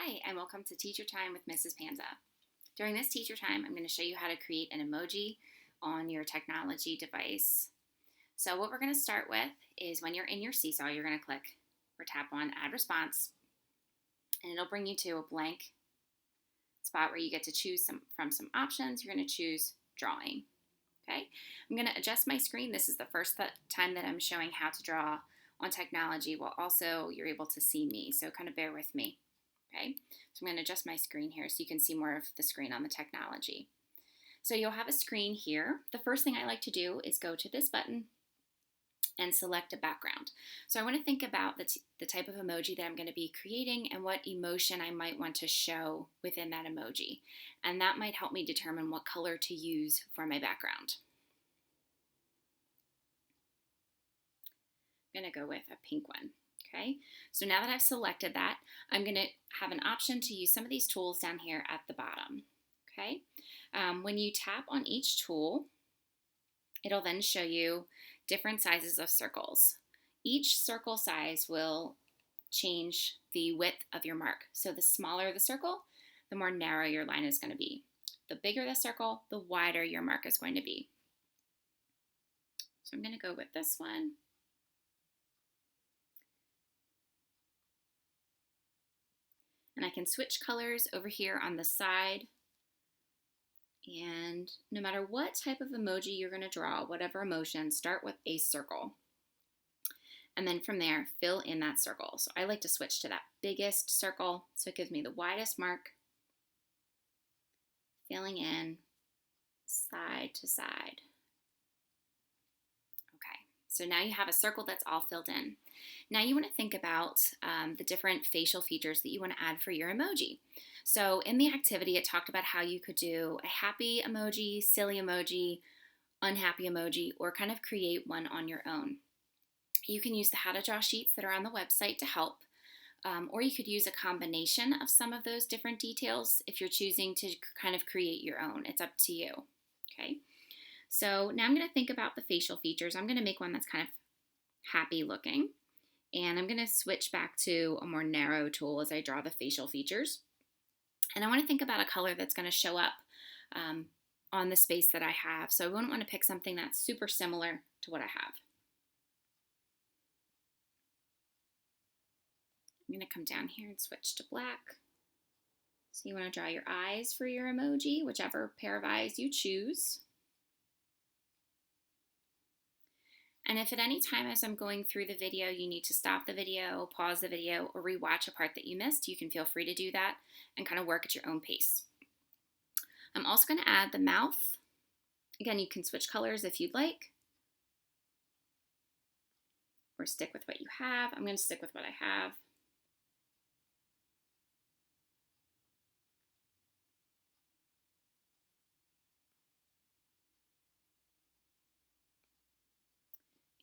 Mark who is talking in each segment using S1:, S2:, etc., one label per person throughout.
S1: Hi, and welcome to Teacher Time with Mrs. Panza. During this teacher time, I'm going to show you how to create an emoji on your technology device. So what we're going to start with is when you're in your seesaw, you're going to click or tap on Add Response, and it'll bring you to a blank spot where you get to choose from some options. You're going to choose Drawing. Okay, I'm going to adjust my screen. This is the first time that I'm showing how to draw on technology while also you're able to see me, so kind of bear with me. Okay, so I'm going to adjust my screen here so you can see more of the screen on the technology. So you'll have a screen here. The first thing I like to do is go to this button and select a background. So I want to think about the type of emoji that I'm going to be creating and what emotion I might want to show within that emoji. And that might help me determine what color to use for my background. I'm going to go with a pink one. Okay, so now that I've selected that, I'm going to have an option to use some of these tools down here at the bottom. Okay, when you tap on each tool, it'll then show you different sizes of circles. Each circle size will change the width of your mark. So the smaller the circle, the more narrow your line is going to be. The bigger the circle, the wider your mark is going to be. So I'm going to go with this one. And I can switch colors over here on the side. And no matter what type of emoji you're going to draw, whatever emotion, start with a circle. And then from there, fill in that circle. So I like to switch to that biggest circle, so it gives me the widest mark, filling in side to side. Okay, so now you have a circle that's all filled in. Now you want to think about the different facial features that you want to add for your emoji. So in the activity, it talked about how you could do a happy emoji, silly emoji, unhappy emoji, or kind of create one on your own. You can use the how to draw sheets that are on the website to help, or you could use a combination of some of those different details if you're choosing to kind of create your own. It's up to you. Okay, so now I'm going to think about the facial features. I'm going to make one that's kind of happy looking. And I'm going to switch back to a more narrow tool as I draw the facial features. And I want to think about a color that's going to show up on the space that I have. So I wouldn't want to pick something that's super similar to what I have. I'm going to come down here and switch to black. So you want to draw your eyes for your emoji, whichever pair of eyes you choose. And if at any time as I'm going through the video you need to stop the video, pause the video, or rewatch a part that you missed, you can feel free to do that and kind of work at your own pace. I'm also going to add the mouth. Again, you can switch colors if you'd like, or stick with what you have. I'm going to stick with what I have.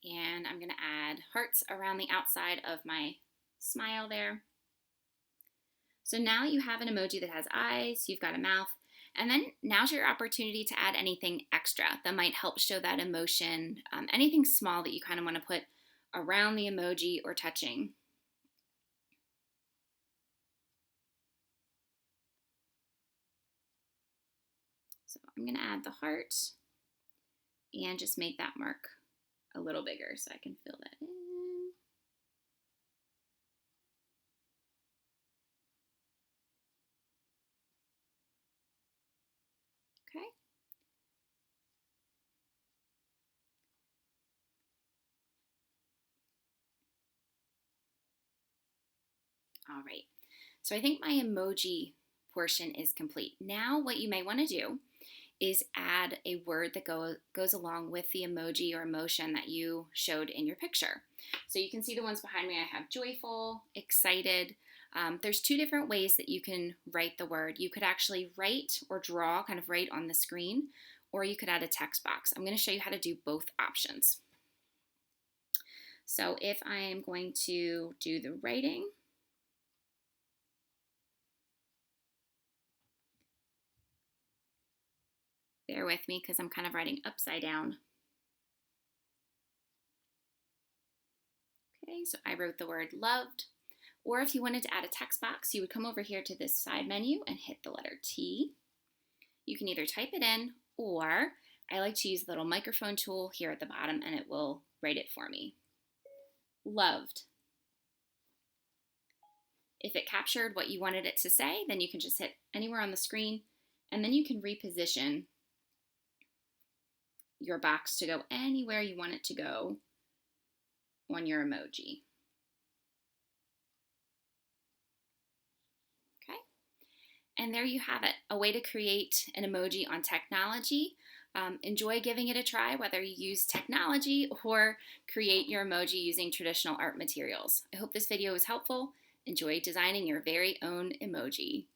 S1: And I'm going to add hearts around the outside of my smile there. So now you have an emoji that has eyes, you've got a mouth, and then now's your opportunity to add anything extra that might help show that emotion, anything small that you kind of want to put around the emoji or touching. So I'm going to add the heart and just make that mark a little bigger so I can fill that in. Okay. All right. So I think my emoji portion is complete. Now what you may want to do is add a word that goes along with the emoji or emotion that you showed in your picture. So you can see the ones behind me. I have joyful, excited. There's two different ways that you can write the word. You could actually write or draw, kind of write on the screen, or you could add a text box. I'm going to show you how to do both options. So if I am going to do the writing, bear with me because I'm kind of writing upside down. Okay, so I wrote the word loved. Or if you wanted to add a text box, you would come over here to this side menu and hit the letter T. You can either type it in, or I like to use the little microphone tool here at the bottom and it will write it for me. Loved. If it captured what you wanted it to say, then you can just hit anywhere on the screen, and then you can reposition your box to go anywhere you want it to go on your emoji. Okay, and there you have it, a way to create an emoji on technology. Enjoy giving it a try, whether you use technology or create your emoji using traditional art materials. I hope this video was helpful. Enjoy designing your very own emoji.